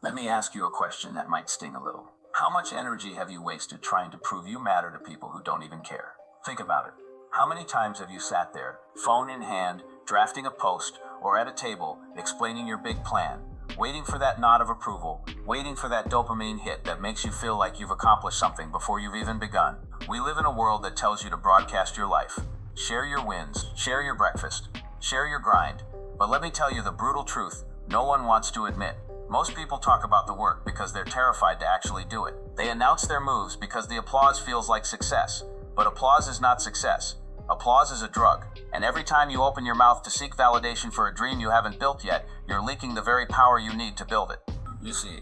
Let me ask you a question that might sting a little. How much energy have you wasted trying to prove you matter to people who don't even care? Think about it. How many times have you sat there, phone in hand, drafting a post, or at a table, explaining your big plan, waiting for that nod of approval, waiting for that dopamine hit that makes you feel like you've accomplished something before you've even begun? We live in a world that tells you to broadcast your life. Share your wins, share your breakfast, share your grind. But let me tell you the brutal truth no one wants to admit. Most people talk about the work because they're terrified to actually do it. They announce their moves because the applause feels like success. But applause is not success. Applause is a drug. And every time you open your mouth to seek validation for a dream you haven't built yet, you're leaking the very power you need to build it. You see,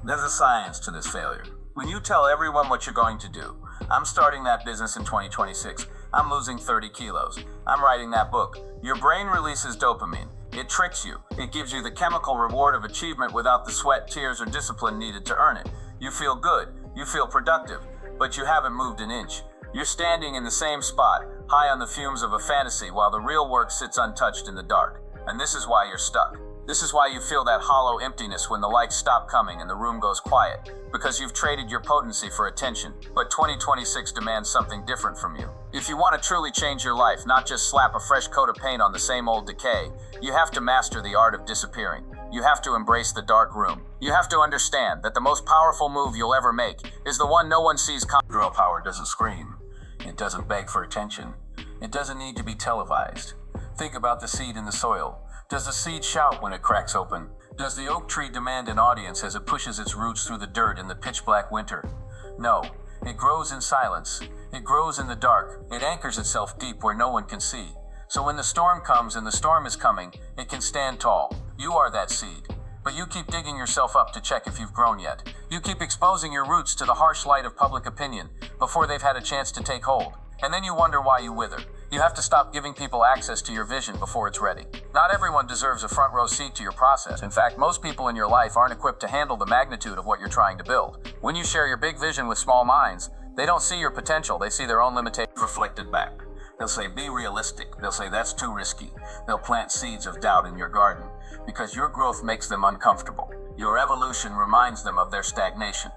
there's a science to this failure. When you tell everyone what you're going to do, I'm starting that business in 2026. I'm losing 30 kilos. I'm writing that book. Your brain releases dopamine. It tricks you. It gives you the chemical reward of achievement without the sweat, tears, or discipline needed to earn it. You feel good. You feel productive. But you haven't moved an inch. You're standing in the same spot, high on the fumes of a fantasy, while the real work sits untouched in the dark. And this is why you're stuck. This is why you feel that hollow emptiness when the lights stop coming and the room goes quiet. Because you've traded your potency for attention. But 2026 demands something different from you. If you want to truly change your life, not just slap a fresh coat of paint on the same old decay, you have to master the art of disappearing. You have to embrace the dark room. You have to understand that the most powerful move you'll ever make is the one no one sees coming. Girl power doesn't scream. It doesn't beg for attention. It doesn't need to be televised. Think about the seed in the soil. Does the seed shout when it cracks open? Does the oak tree demand an audience as it pushes its roots through the dirt in the pitch-black winter? No. It grows in silence. It grows in the dark. It anchors itself deep where no one can see. So when the storm comes, and the storm is coming, it can stand tall. You are that seed. But you keep digging yourself up to check if you've grown yet. You keep exposing your roots to the harsh light of public opinion before they've had a chance to take hold. And then you wonder why you wither. You have to stop giving people access to your vision before it's ready. Not everyone deserves a front row seat to your process. In fact, most people in your life aren't equipped to handle the magnitude of what you're trying to build. When you share your big vision with small minds, they don't see your potential, they see their own limitations reflected back. They'll say, be realistic. They'll say, that's too risky. They'll plant seeds of doubt in your garden because your growth makes them uncomfortable. Your evolution reminds them of their stagnation.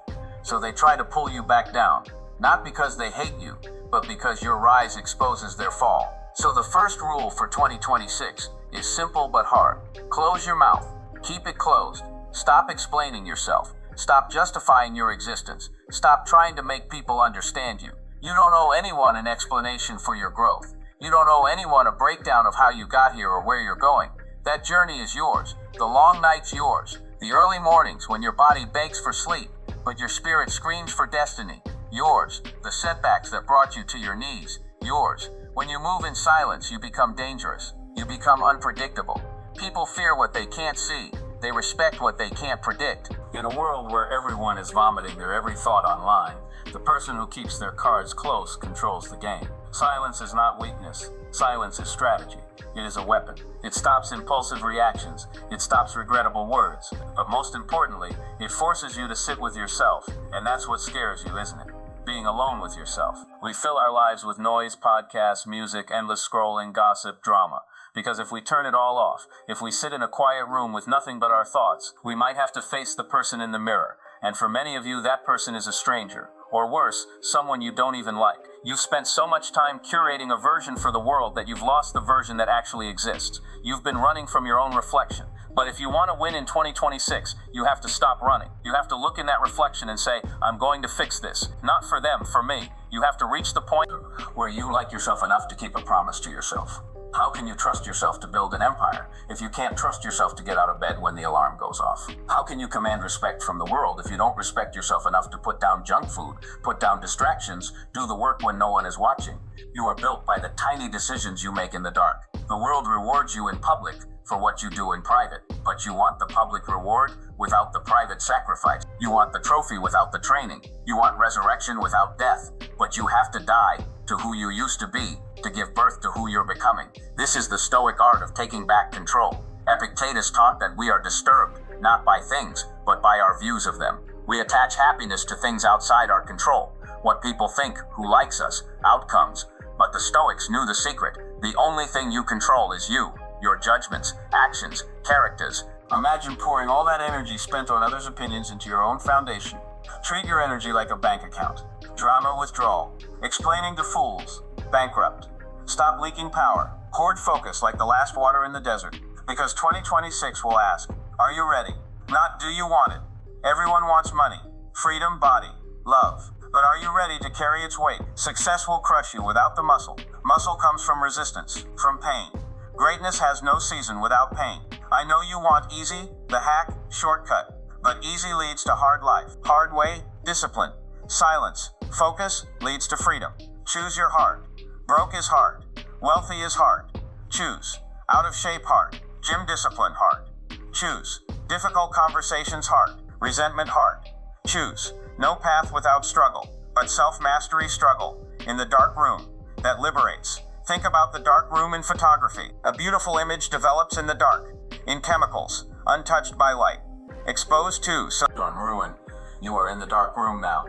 So they try to pull you back down, not because they hate you, but because your rise exposes their fall. So the first rule for 2026 is simple but hard. Close your mouth. Keep it closed. Stop explaining yourself. Stop justifying your existence. Stop trying to make people understand you. You don't owe anyone an explanation for your growth. You don't owe anyone a breakdown of how you got here or where you're going. That journey is yours. The long nights yours. The early mornings when your body begs for sleep, but your spirit screams for destiny. Yours. The setbacks that brought you to your knees. Yours. When you move in silence, you become dangerous. You become unpredictable. People fear what they can't see. They respect what they can't predict. In a world where everyone is vomiting their every thought online, the person who keeps their cards close controls the game. Silence is not weakness. Silence is strategy. It is a weapon. It stops impulsive reactions. It stops regrettable words. But most importantly, it forces you to sit with yourself. And that's what scares you, isn't it? Being alone with yourself. We fill our lives with noise, podcasts, music, endless scrolling, gossip, drama. Because if we turn it all off, if we sit in a quiet room with nothing but our thoughts, we might have to face the person in the mirror. And for many of you, that person is a stranger. Or worse, someone you don't even like. You've spent so much time curating a version for the world that you've lost the version that actually exists. You've been running from your own reflection. But if you want to win in 2026, you have to stop running. You have to look in that reflection and say, I'm going to fix this. Not for them, for me. You have to reach the point where you like yourself enough to keep a promise to yourself. How can you trust yourself to build an empire if you can't trust yourself to get out of bed when the alarm goes off? How can you command respect from the world if you don't respect yourself enough to put down junk food, put down distractions, do the work when no one is watching? You are built by the tiny decisions you make in the dark. The world rewards you in public for what you do in private, but you want the public reward without the private sacrifice. You want the trophy without the training. You want resurrection without death, but you have to die to who you used to be to give birth to who you're becoming. This is the Stoic art of taking back control. Epictetus taught that we are disturbed, not by things, but by our views of them. We attach happiness to things outside our control, what people think, who likes us, outcomes. But the Stoics knew the secret. The only thing you control is you, your judgments, actions, characters. Imagine pouring all that energy spent on others' opinions into your own foundation. Treat your energy like a bank account. Drama withdrawal. Explaining to fools. Bankrupt. Stop leaking power. Hoard focus like the last water in the desert. Because 2026 will ask, are you ready? Not do you want it. Everyone wants money, freedom, body, love. But are you ready to carry its weight? Success will crush you without the muscle. Muscle comes from resistance, from pain. Greatness has no season without pain. I know you want easy, the hack, shortcut. But easy leads to hard life. Hard way, discipline. Silence, focus leads to freedom. Choose your heart. Broke is hard. Wealthy is hard. Choose. Out of shape hard. Gym discipline hard. Choose. Difficult conversations hard. Resentment hard. Choose. No path without struggle, but self-mastery struggle. In the dark room that liberates. Think about the dark room in photography. A beautiful image develops in the dark. In chemicals, untouched by light. Exposed to on ruin. You are in the dark room now.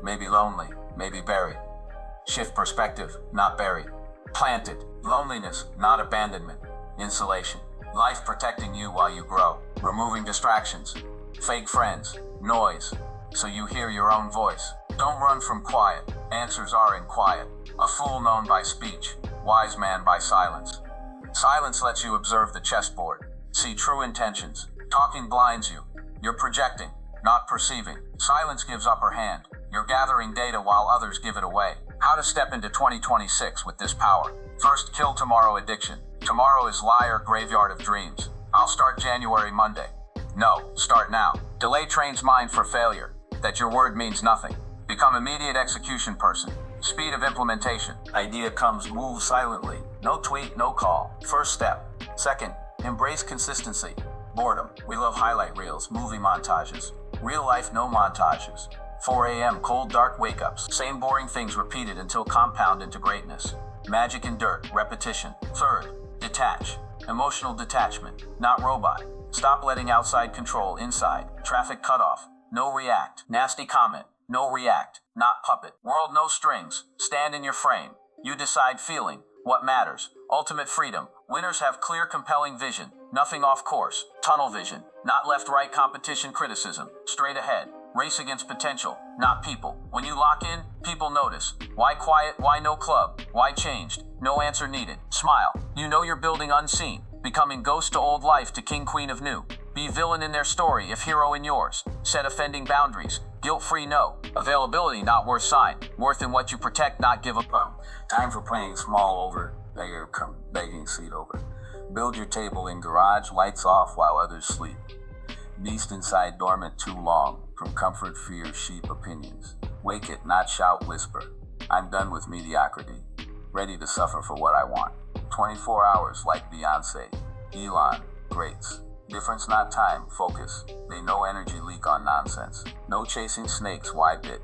Maybe lonely, maybe buried. Shift perspective, not buried. Planted. Loneliness, not abandonment. Insulation. Life protecting you while you grow. Removing distractions. Fake friends. Noise. So you hear your own voice. Don't run from quiet. Answers are in quiet. A fool known by speech. Wise man by silence. Silence lets you observe the chessboard. See true intentions. Talking blinds you. You're projecting, not perceiving. Silence gives upper hand. You're gathering data while others give it away. How to step into 2026 with this power. First, kill tomorrow addiction. Tomorrow is liar graveyard of dreams. I'll start January Monday. No, start now. Delay trains mind for failure. That your word means nothing. Become immediate execution person. Speed of implementation. Idea comes, move silently. No tweet, no call. First step. Second, embrace consistency. Boredom. We love highlight reels, movie montages. Real life, no montages. 4 a.m. cold dark wake-ups. Same boring things repeated until compound into greatness. Magic and dirt, repetition. Third, detach. Emotional detachment, not robot. Stop letting outside control inside. Traffic cutoff. No react. Nasty comment. No react. Not puppet. World no strings. Stand in your frame. You decide feeling. What matters. Ultimate freedom. Winners have clear, compelling vision. Nothing off course. Tunnel vision. Not left-right competition criticism. Straight ahead. Race against potential, not people. When you lock in, people notice. Why quiet? Why no club? Why changed? No answer needed. Smile. You know you're building unseen. Becoming ghost to old life to king queen of new. Be villain in their story if hero in yours. Set offending boundaries. Guilt-free no. Availability not worth sign. Worth in what you protect, not give up. Time for playing small over. Beggar come begging seat over. Build your table in garage, lights off while others sleep. Beast inside dormant too long. From comfort, fear, sheep opinions. Wake it, not shout, whisper. I'm done with mediocrity. Ready to suffer for what I want. 24 hours like Beyonce. Elon, greats. Difference not time, focus. They know energy leak on nonsense. No chasing snakes, why bit?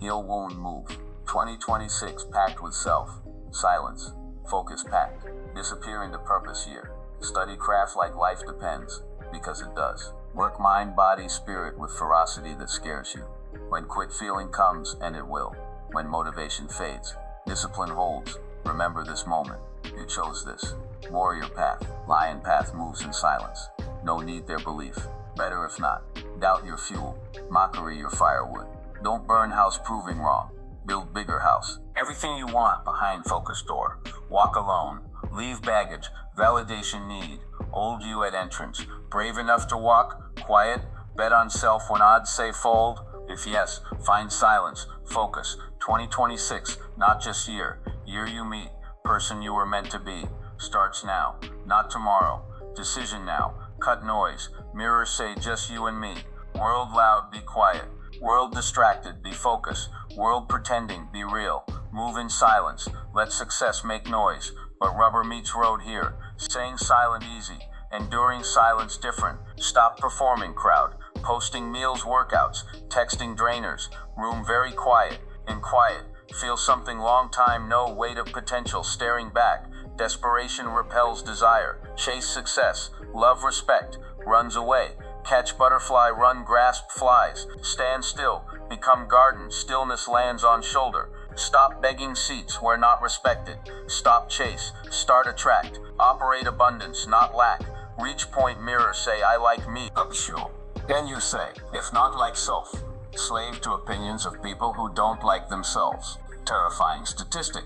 Heal wound move. 2026 packed with self. Silence. Focus packed. Disappear into purpose year. Study craft like life depends. Because it does. Work mind, body, spirit with ferocity that scares you. When quit feeling comes, and it will. When motivation fades, discipline holds. Remember this moment. You chose this. Warrior path. Lion path moves in silence. No need their belief. Better if not. Doubt your fuel. Mockery your firewood. Don't burn house proving wrong. Build bigger house. Everything you want behind focus door. Walk alone. Leave baggage. Validation need. Old you at entrance. Brave enough to walk. Quiet. Bet on self when odds say fold. If yes, find silence. Focus. 2026, not just year. Year you meet. Person you were meant to be. Starts now, not tomorrow. Decision now. Cut noise. Mirrors say just you and me. World loud, be quiet. World distracted, be focused. World pretending, be real. Move in silence. Let success make noise. But rubber meets road here. Saying silent easy. Enduring silence different. Stop performing crowd. Posting meals, workouts. Texting drainers. Room very quiet. In quiet. Feel something long time, no weight of potential staring back. Desperation repels desire. Chase success. Love respect. Runs away. Catch butterfly, run, grasp flies. Stand still. Become garden. Stillness lands on shoulder. Stop begging seats where not respected. Stop chase. Start attract. Operate abundance, not lack. Reach point mirror, say I like me. Sure. Then you say, if not like self, slave to opinions of people who don't like themselves. Terrifying statistic.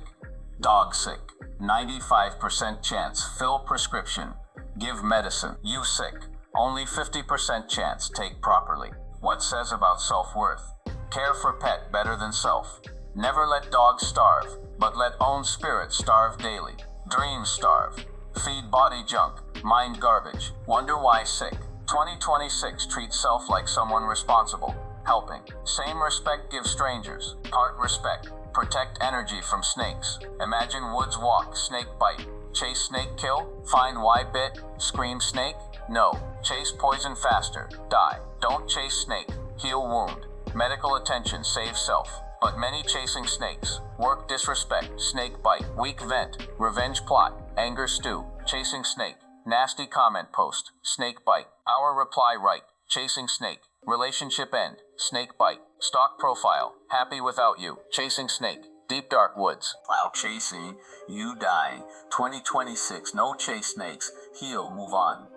Dog sick. 95% chance. Fill prescription. Give medicine. You sick. Only 50% chance. Take properly. What says about self-worth? Care for pet better than self. Never let dogs starve, but let own spirit starve daily. Dreams starve. Feed body junk. Mind garbage. Wonder why sick. 2026. Treat self like someone responsible. Helping. Same respect give strangers. Part respect. Protect energy from snakes. Imagine woods walk, snake bite. Chase snake kill? Find why bit? Scream snake? No. Chase poison faster. Die. Don't chase snake. Heal wound. Medical attention save self. But many chasing snakes. Work disrespect. Snake bite. Weak vent. Revenge plot. Anger stew. Chasing snake. Nasty comment post. Snake bite. Our reply right. Chasing snake. Relationship end. Snake bite. Stock profile. Happy without you. Chasing snake. Deep dark woods. While chasing, you dying. 2026. No chase snakes. Heal. Move on.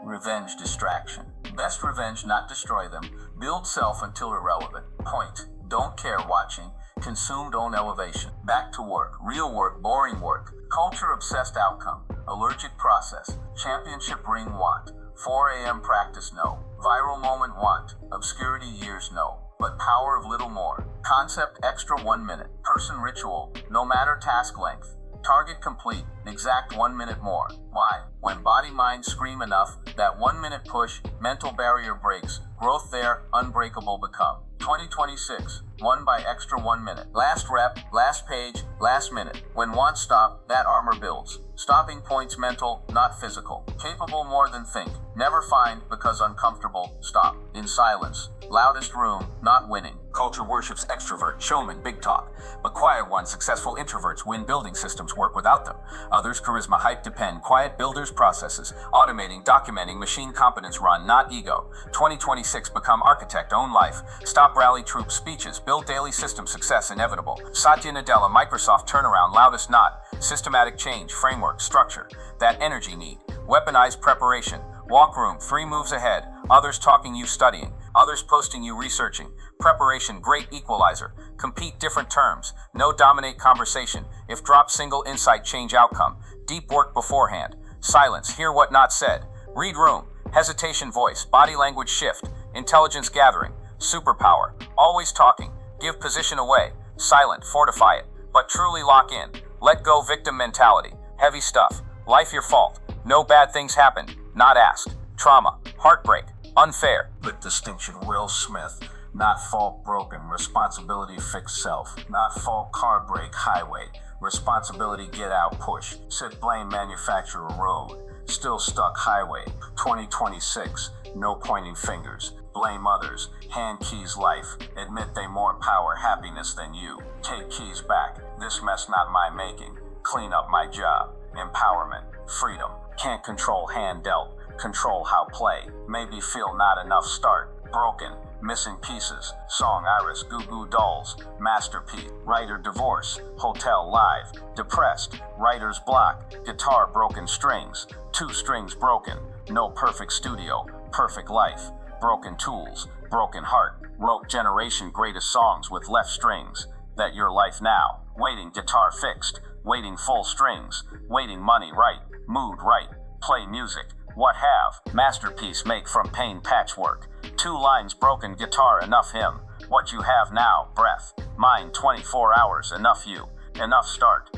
Revenge distraction. Best revenge not destroy them. Build self until irrelevant. Point. Don't care watching. Consumed own elevation. Back to work. Real work. Boring work. Culture obsessed outcome. Allergic process. Championship ring want. 4 a.m. practice no. Viral moment want. Obscurity years no. But power of little more. Concept extra 1 minute. Person ritual. No matter task length. Target complete. Exact 1 minute more. Why? When body mind scream enough, that 1 minute push, mental barrier breaks. Growth there, unbreakable become. 2026. Won by extra 1 minute. Last rep, last page, last minute. When want stop, that armor builds. Stopping points mental, not physical. Capable more than think. Never find because uncomfortable. Stop. In silence. Loudest room, not winning. Culture worships extrovert, showman, big talk. But quiet ones, successful introverts win building systems work without them. Others charisma hype depend. Quiet builders processes. Automating, documenting, machine competence run, not ego. 2026 become architect, own life. Stop rally troop speeches. Build daily system success inevitable. Satya Nadella, Microsoft turnaround, loudest not. Systematic change, framework, structure. That energy need. Weaponized preparation. Walk room, 3 moves ahead. Others talking you studying. Others posting you researching. Preparation, great equalizer. Compete different terms. No dominate conversation. If drop single insight change outcome. Deep work beforehand. Silence, hear what not said. Read room. Hesitation voice. Body language shift. Intelligence gathering. Superpower. Always talking. Give position away. Silent, fortify it. But truly lock in. Let go victim mentality. Heavy stuff. Life your fault. No bad things happened. Not asked. Trauma. Heartbreak. Unfair. With distinction, Will Smith. Not fault broken. Responsibility fix self. Not fault car brake highway. Responsibility get out push. Sit blame manufacturer road. Still stuck highway. 2026. No pointing fingers. Blame others. Hand keys life. Admit they more power happiness than you. Take keys back. This mess not my making. Clean up my job. Empowerment. Freedom. Can't control hand dealt. Control how play. Maybe feel not enough start. Broken. Missing pieces. Song Iris. Goo Goo Dolls. Masterpiece. Writer divorce. Hotel live. Depressed. Writer's block. Guitar broken strings. 2 strings broken. No perfect studio. Perfect life. Broken tools. Broken heart. Wrote generation greatest songs with left strings. That your life now. Waiting guitar fixed. Waiting full strings. Waiting money right. Mood right. Play music. What have? Masterpiece make from pain patchwork. 2 lines broken guitar enough him. What you have now, breath. Mind 24 hours enough you. Enough start.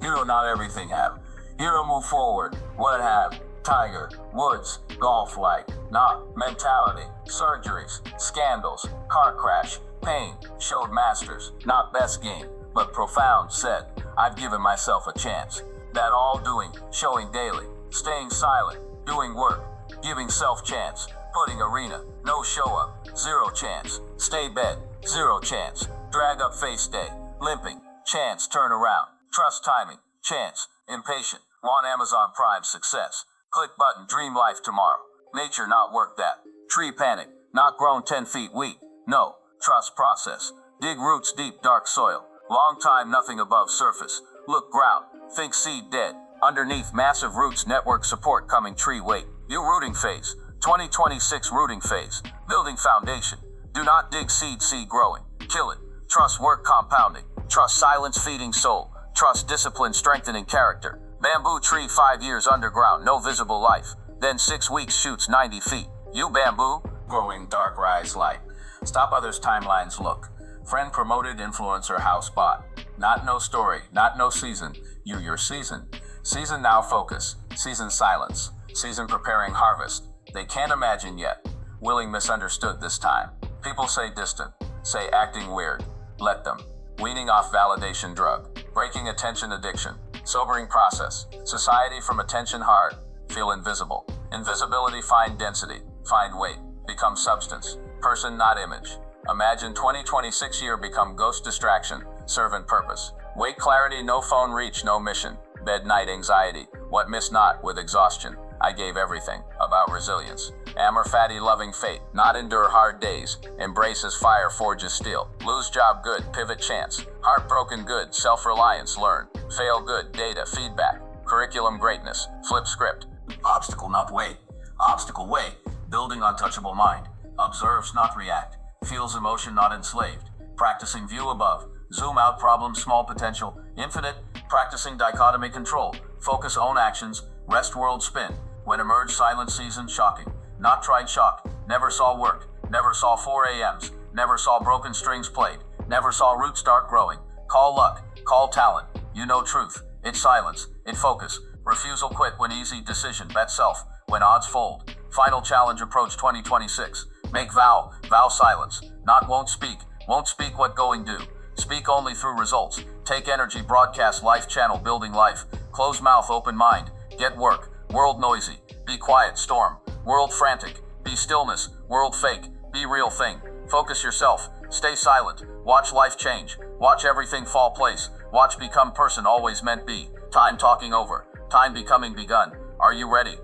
Hero not everything have. Hero move forward. What have? Tiger, Woods, golf like. Not mentality. Surgeries, scandals, car crash, pain. Showed masters. Not best game, but profound said. I've given myself a chance. That all doing, showing daily. Staying silent. Doing work, giving self chance, putting arena, no show up, 0 chance, stay bed, 0 chance, drag up face day, limping, chance turn around, trust timing, chance, impatient, want Amazon Prime success, click button dream life tomorrow, nature not work that, tree panic, not grown 10 feet weak, no, trust process, dig roots deep dark soil, long time nothing above surface, look ground, think seed dead, underneath massive roots network support coming tree weight. You rooting phase. 2026 rooting phase. Building foundation. Do not dig seed growing. Kill it. Trust work compounding. Trust silence feeding soul. Trust discipline strengthening character. Bamboo tree 5 years underground, no visible life. Then 6 weeks shoots 90 feet. You bamboo, growing dark rise light. Stop others' timelines look. Friend promoted, influencer house bought. Not no story, not no season. You your season. Season now focus. Season silence. Season preparing harvest. They can't imagine yet. Willing misunderstood this time. People say distant. Say acting weird. Let them. Weaning off validation drug. Breaking attention addiction. Sobering process. Society from attention hard. Feel invisible. Invisibility find density. Find weight. Become substance. Person not image. Imagine 2026 year become ghost distraction. Servant purpose. Wake clarity, no phone reach, no mission. Bed night anxiety. What miss not with exhaustion. I gave everything. About resilience. Amor fatty loving fate. Not endure hard days. Embraces fire forges steel. Lose job good. Pivot chance. Heartbroken good. Self-reliance learn. Fail good. Data feedback. Curriculum greatness. Flip script. Obstacle not way. Obstacle way. Building untouchable mind. Observes not react. Feels emotion not enslaved. Practicing view above. Zoom out problem small potential. Infinite. Practicing dichotomy control. Focus own actions. Rest world spin. When emerge silent season shocking. Not tried shock. Never saw work. Never saw 4 a.m.s. Never saw broken strings played. Never saw roots start growing. Call luck. Call talent. You know truth. It silence. It focus. Refusal quit when easy decision. Bet self. When odds fold. Final challenge approach 2026. Make vow. Vow silence. Not won't speak. Won't speak what going do. Speak only through results. Take energy broadcast life channel building life. Close mouth open mind. Get work. World noisy. Be quiet storm. World frantic. Be stillness. World fake. Be real thing. Focus yourself. Stay silent. Watch life change. Watch everything fall place. Watch become person always meant be. Time talking over. Time becoming begun. Are you ready?